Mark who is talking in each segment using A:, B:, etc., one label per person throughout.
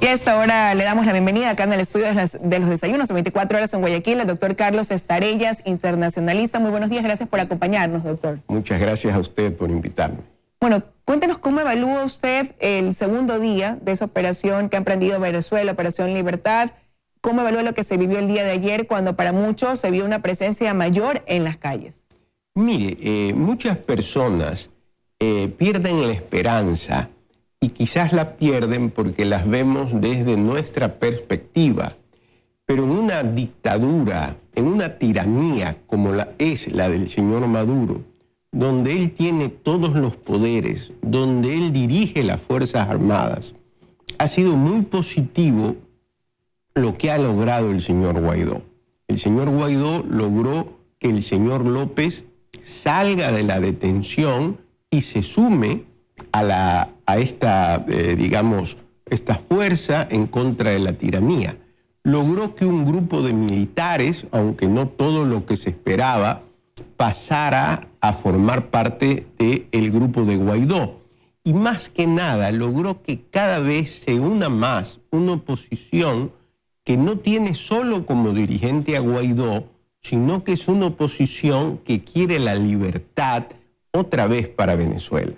A: Y a esta hora le damos la bienvenida acá en el estudio de los desayunos, 24 horas en Guayaquil, al doctor Carlos Estarellas, internacionalista. Muy buenos días, gracias por acompañarnos, doctor.
B: Muchas gracias a usted por invitarme.
A: Bueno, cuéntenos cómo evalúa usted el segundo día de esa operación que ha emprendido Venezuela, Operación Libertad. ¿Cómo evalúa lo que se vivió el día de ayer, cuando para muchos se vio una presencia mayor en las calles?
B: Mire, muchas personas pierden la esperanza y quizás la pierden porque las vemos desde nuestra perspectiva. Pero en una dictadura, en una tiranía como es la del señor Maduro, donde él tiene todos los poderes, donde él dirige las Fuerzas Armadas, ha sido muy positivo lo que ha logrado el señor Guaidó. El señor Guaidó logró que el señor López salga de la detención y se sume a esta fuerza en contra de la tiranía. Logró que un grupo de militares, aunque no todo lo que se esperaba, pasara a formar parte del grupo de Guaidó. Y más que nada, logró que cada vez se una más una oposición que no tiene solo como dirigente a Guaidó, sino que es una oposición que quiere la libertad otra vez para Venezuela.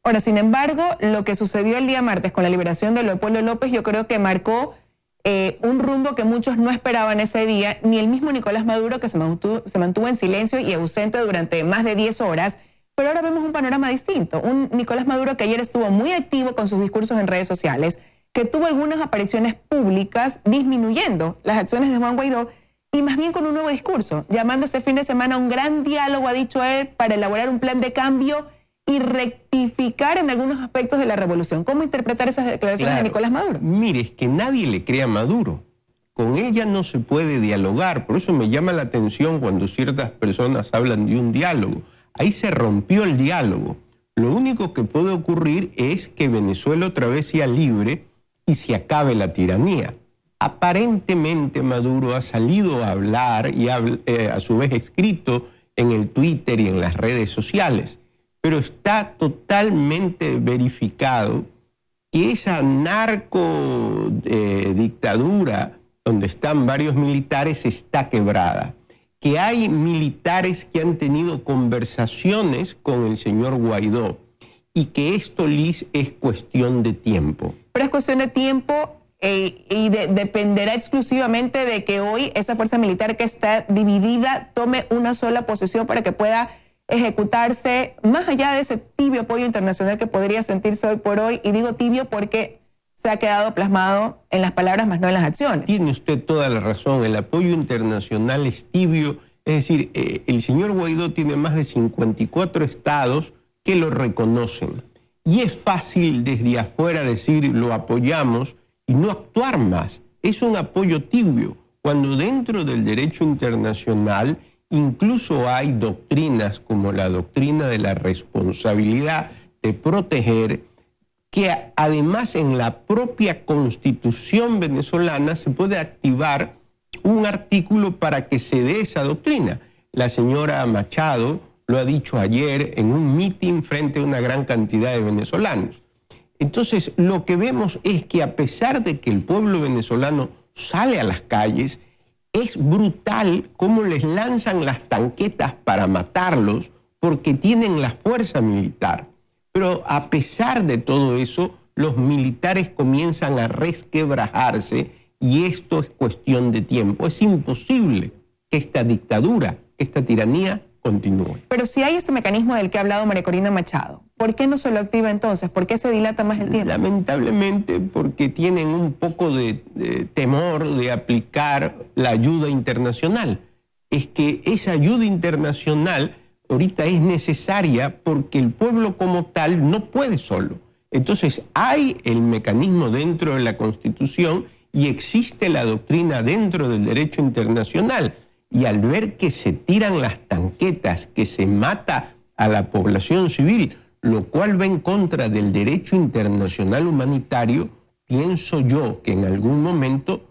A: Ahora, sin embargo, lo que sucedió el día martes con la liberación de Leopoldo López, yo creo que marcó un rumbo que muchos no esperaban ese día, ni el mismo Nicolás Maduro, que se mantuvo en silencio y ausente durante más de 10 horas, pero ahora vemos un panorama distinto. Un Nicolás Maduro que ayer estuvo muy activo con sus discursos en redes sociales, que tuvo algunas apariciones públicas disminuyendo las acciones de Juan Guaidó y más bien con un nuevo discurso, llamando este fin de semana a un gran diálogo, ha dicho él, para elaborar un plan de cambio y rectificar en algunos aspectos de la revolución. ¿Cómo interpretar esas declaraciones de Nicolás Maduro?
B: Mire, es que nadie le cree a Maduro. Con ella no se puede dialogar. Por eso me llama la atención cuando ciertas personas hablan de un diálogo. Ahí se rompió el diálogo. Lo único que puede ocurrir es que Venezuela otra vez sea libre y se acabe la tiranía. Aparentemente Maduro ha salido a hablar y a su vez escrito en el Twitter y en las redes sociales. Pero está totalmente verificado que esa narcodictadura donde están varios militares está quebrada. Que hay militares que han tenido conversaciones con el señor Guaidó y que esto, Liz, es cuestión de tiempo.
A: Pero es cuestión de tiempo y dependerá exclusivamente de que hoy esa fuerza militar que está dividida tome una sola posición para que pueda ejecutarse, más allá de ese tibio apoyo internacional que podría sentirse hoy por hoy. Y digo tibio porque se ha quedado plasmado en las palabras más no en las acciones.
B: Tiene usted toda la razón, el apoyo internacional es tibio. Es decir, el señor Guaidó tiene más de 54 estados que lo reconocen. Y es fácil desde afuera decir lo apoyamos y no actuar más. Es un apoyo tibio, cuando dentro del derecho internacional incluso hay doctrinas como la doctrina de la responsabilidad de proteger, que además en la propia Constitución venezolana se puede activar un artículo para que se dé esa doctrina. La señora Machado lo ha dicho ayer en un mitin frente a una gran cantidad de venezolanos. Entonces, lo que vemos es que a pesar de que el pueblo venezolano sale a las calles, es brutal cómo les lanzan las tanquetas para matarlos porque tienen la fuerza militar. Pero a pesar de todo eso, los militares comienzan a resquebrajarse y esto es cuestión de tiempo. Es imposible que esta dictadura, que esta tiranía continúe.
A: Pero si hay este mecanismo del que ha hablado María Corina Machado, ¿por qué no se lo activa entonces? ¿Por qué se dilata más el tiempo?
B: Lamentablemente porque tienen un poco de temor de aplicar la ayuda internacional. Es que esa ayuda internacional ahorita es necesaria porque el pueblo como tal no puede solo. Entonces hay el mecanismo dentro de la Constitución y existe la doctrina dentro del derecho internacional. Y al ver que se tiran las tanquetas, que se mata a la población civil, lo cual va en contra del derecho internacional humanitario, pienso yo que en algún momento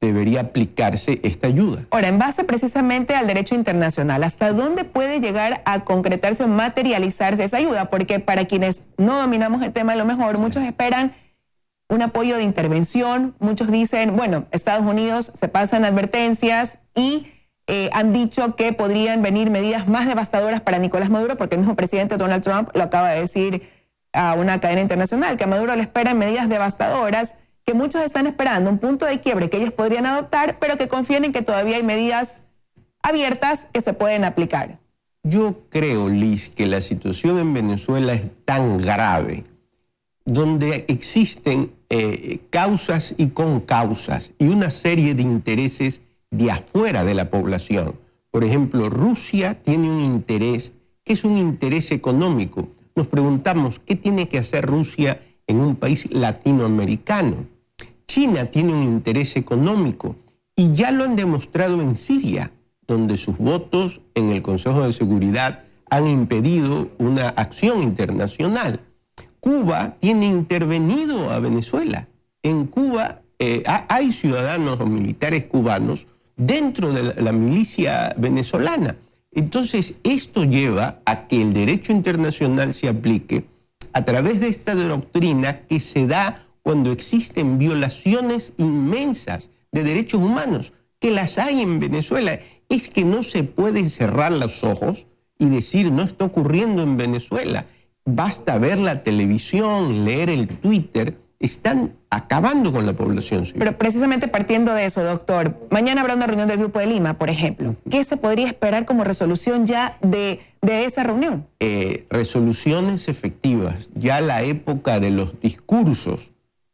B: debería aplicarse esta ayuda.
A: Ahora, en base precisamente al derecho internacional, ¿hasta dónde puede llegar a concretarse o materializarse esa ayuda? Porque para quienes no dominamos el tema, a lo mejor muchos esperan un apoyo de intervención. Muchos dicen, bueno, Estados Unidos se pasan advertencias y han dicho que podrían venir medidas más devastadoras para Nicolás Maduro, porque el mismo presidente Donald Trump lo acaba de decir a una cadena internacional, que a Maduro le esperan medidas devastadoras, que muchos están esperando un punto de quiebre que ellos podrían adoptar, pero que confían en que todavía hay medidas abiertas que se pueden aplicar.
B: Yo creo, Liz, que la situación en Venezuela es tan grave, donde existen causas y concausas y una serie de intereses de afuera de la población. Por ejemplo, Rusia tiene un interés que es un interés económico. Nos preguntamos, ¿qué tiene que hacer Rusia en un país latinoamericano? China tiene un interés económico y ya lo han demostrado en Siria, donde sus votos en el Consejo de Seguridad han impedido una acción internacional. Cuba tiene intervenido a Venezuela. En Cuba hay ciudadanos o militares cubanos dentro de la milicia venezolana. Entonces, esto lleva a que el derecho internacional se aplique a través de esta doctrina que se da cuando existen violaciones inmensas de derechos humanos, que las hay en Venezuela. Es que no se puede cerrar los ojos y decir no está ocurriendo en Venezuela. Basta ver la televisión, leer el Twitter, están acabando con la población civil.
A: Pero precisamente partiendo de eso, doctor, mañana habrá una reunión del Grupo de Lima, por ejemplo. ¿Qué se podría esperar como resolución ya de esa reunión?
B: Resoluciones efectivas. Ya la época de los discursos,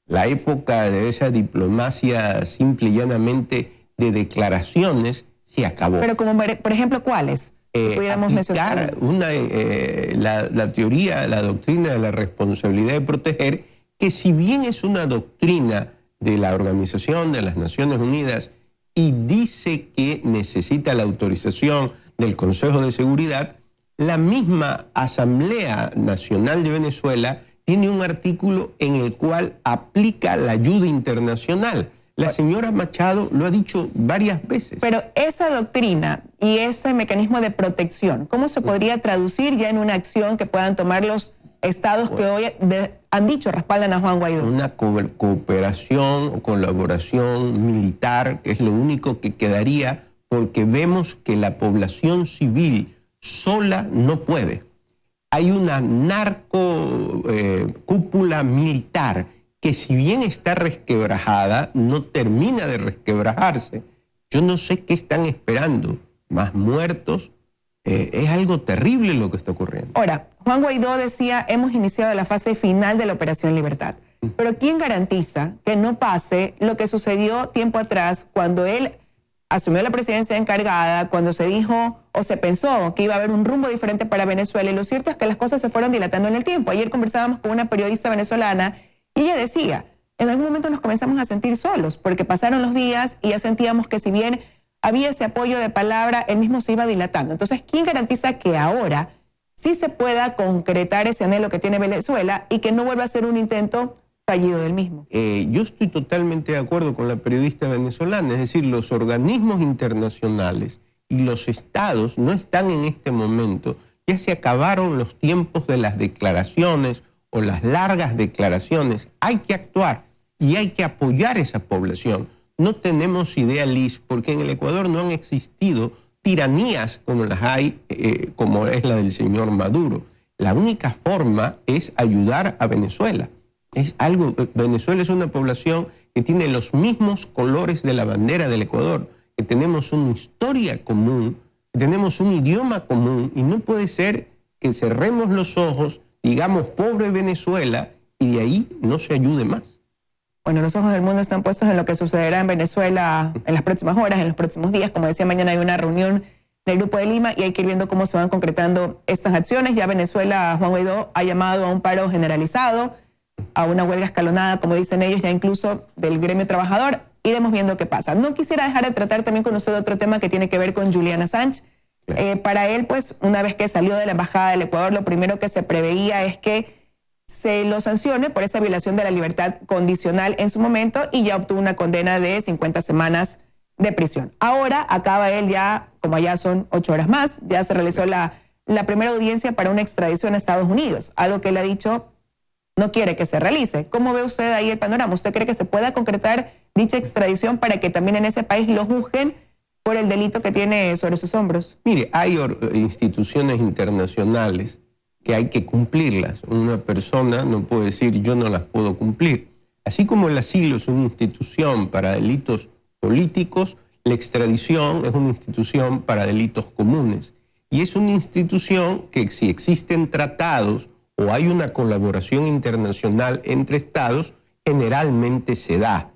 B: la época de esa diplomacia simple y llanamente de declaraciones, se acabó.
A: Pero como, por ejemplo, ¿cuáles? Pudiéramos mencionar
B: la teoría, la doctrina de la responsabilidad de proteger, que si bien es una doctrina de la Organización de las Naciones Unidas y dice que necesita la autorización del Consejo de Seguridad, la misma Asamblea Nacional de Venezuela tiene un artículo en el cual aplica la ayuda internacional. La señora Machado lo ha dicho varias veces.
A: Pero esa doctrina y ese mecanismo de protección, ¿cómo se podría traducir ya en una acción que puedan tomar los estados que hoy han dicho respaldan a Juan Guaidó?
B: Una cooperación o colaboración militar, que es lo único que quedaría, porque vemos que la población civil sola no puede. Hay una cúpula militar que, si bien está resquebrajada, no termina de resquebrajarse. Yo no sé qué están esperando. Más muertos. Es algo terrible lo que está ocurriendo.
A: Ahora, Juan Guaidó decía, hemos iniciado la fase final de la Operación Libertad. Pero ¿quién garantiza que no pase lo que sucedió tiempo atrás cuando él asumió la presidencia encargada, cuando se dijo o se pensó que iba a haber un rumbo diferente para Venezuela? Y lo cierto es que las cosas se fueron dilatando en el tiempo. Ayer conversábamos con una periodista venezolana y ella decía, en algún momento nos comenzamos a sentir solos porque pasaron los días y ya sentíamos que, si bien había ese apoyo de palabra, el mismo se iba dilatando. Entonces, ¿quién garantiza que ahora sí se pueda concretar ese anhelo que tiene Venezuela y que no vuelva a ser un intento fallido del mismo?
B: Yo estoy totalmente de acuerdo con la periodista venezolana, es decir, los organismos internacionales y los estados no están en este momento. Ya se acabaron los tiempos de las declaraciones o las largas declaraciones. Hay que actuar y hay que apoyar a esa población. No tenemos idea, Liz, porque en el Ecuador no han existido tiranías como las hay, como es la del señor Maduro. La única forma es ayudar a Venezuela. Venezuela es una población que tiene los mismos colores de la bandera del Ecuador, que tenemos una historia común, que tenemos un idioma común, y no puede ser que cerremos los ojos, digamos, pobre Venezuela, y de ahí no se ayude más.
A: Bueno, los ojos del mundo están puestos en lo que sucederá en Venezuela en las próximas horas, en los próximos días. Como decía, mañana hay una reunión del Grupo de Lima y hay que ir viendo cómo se van concretando estas acciones. Ya Venezuela, Juan Guaidó ha llamado a un paro generalizado, a una huelga escalonada, como dicen ellos, ya incluso del gremio trabajador. Iremos viendo qué pasa. No quisiera dejar de tratar también con usted otro tema que tiene que ver con Julian Assange. Para él, pues, una vez que salió de la Embajada del Ecuador, lo primero que se preveía es que se lo sancione por esa violación de la libertad condicional en su momento, y ya obtuvo una condena de 50 semanas de prisión. Ahora acaba él ya, como ya son 8 horas más, ya se realizó la primera audiencia para una extradición a Estados Unidos, algo que él ha dicho no quiere que se realice. ¿Cómo ve usted ahí el panorama? ¿Usted cree que se pueda concretar dicha extradición para que también en ese país lo juzguen por el delito que tiene sobre sus hombros?
B: Mire, hay instituciones internacionales que hay que cumplirlas. Una persona no puede decir yo no las puedo cumplir. Así como el asilo es una institución para delitos políticos, la extradición es una institución para delitos comunes. Y es una institución que si existen tratados o hay una colaboración internacional entre estados, generalmente se da.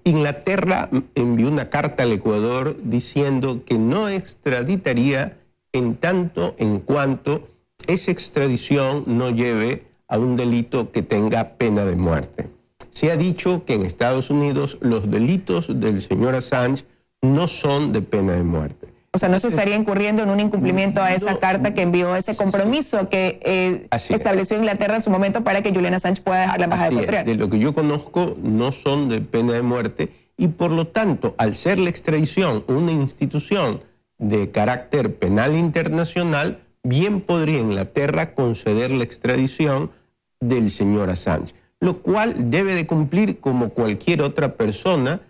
B: Inglaterra envió una carta al Ecuador diciendo que no extraditaría en tanto en cuanto esa extradición no lleve a un delito que tenga pena de muerte. Se ha dicho que en Estados Unidos los delitos del señor Assange no son de pena de muerte.
A: O sea, no se estaría incurriendo en un incumplimiento a esa carta que envió, ese compromiso que estableció Inglaterra en su momento para que Julian Assange pueda dejar la embajada ecuatoriana.
B: De lo que yo conozco, no son de pena de muerte y por lo tanto, al ser la extradición una institución de carácter penal internacional, bien podría Inglaterra conceder la extradición del señor Assange, lo cual debe de cumplir como cualquier otra persona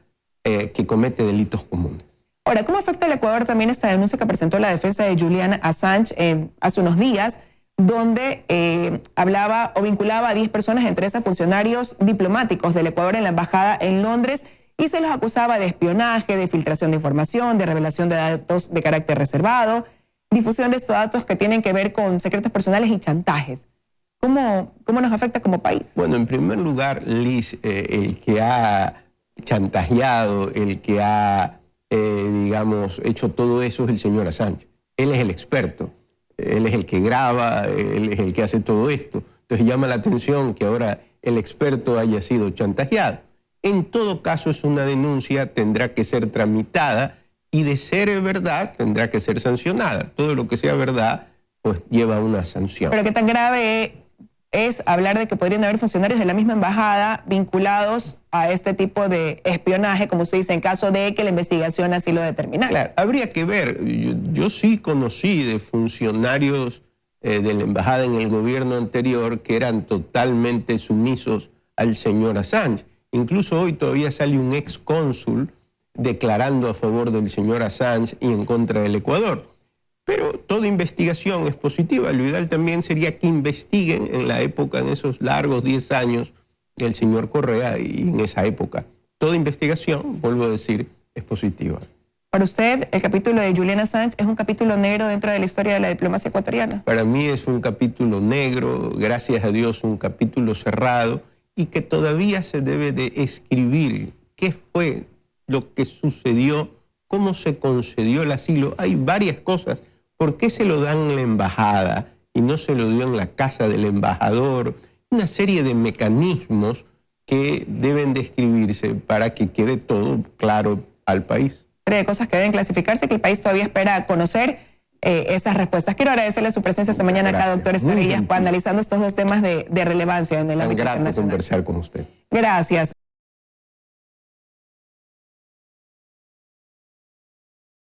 B: que comete delitos comunes.
A: Ahora, ¿cómo afecta al Ecuador también esta denuncia que presentó la defensa de Julian Assange hace unos días, donde hablaba o vinculaba a 10 personas, entre esas funcionarios diplomáticos del Ecuador en la embajada en Londres, y se los acusaba de espionaje, de filtración de información, de revelación de datos de carácter reservado, difusión de estos datos que tienen que ver con secretos personales y chantajes? ¿Cómo nos afecta como país?
B: Bueno, en primer lugar, Liz, el que ha chantajeado, el que ha, digamos, hecho todo eso es el señor Assange. Él es el experto, él es el que graba, él es el que hace todo esto. Entonces llama la atención que ahora el experto haya sido chantajeado. En todo caso es una denuncia, tendrá que ser tramitada y de ser verdad tendrá que ser sancionada. Todo lo que sea verdad pues lleva una sanción.
A: Pero qué tan grave es hablar de que podrían haber funcionarios de la misma embajada vinculados a este tipo de espionaje, como usted dice, en caso de que la investigación así lo determinara.
B: Claro, habría que ver. Yo sí conocí de funcionarios de la embajada en el gobierno anterior que eran totalmente sumisos al señor Assange. Incluso hoy todavía sale un ex cónsul declarando a favor del señor Assange y en contra del Ecuador. Pero toda investigación es positiva. Lo ideal también sería que investiguen en la época, en esos largos 10 años del señor Correa y en esa época. Toda investigación, vuelvo a decir, es positiva.
A: Para usted, el capítulo de Julian Assange es un capítulo negro dentro de la historia de la diplomacia ecuatoriana.
B: Para mí es un capítulo negro, gracias a Dios un capítulo cerrado y que todavía se debe de escribir qué fue lo que sucedió, cómo se concedió el asilo. Hay varias cosas. ¿Por qué se lo dan en la embajada y no se lo dio en la casa del embajador? Una serie de mecanismos que deben describirse para que quede todo claro al país.
A: De cosas que deben clasificarse, que el país todavía espera conocer esas respuestas. Quiero agradecerle su presencia esta mañana acá, doctor Estevillas, analizando estos dos temas de relevancia en el ámbito internacional.
B: Grato conversar con usted.
A: Gracias.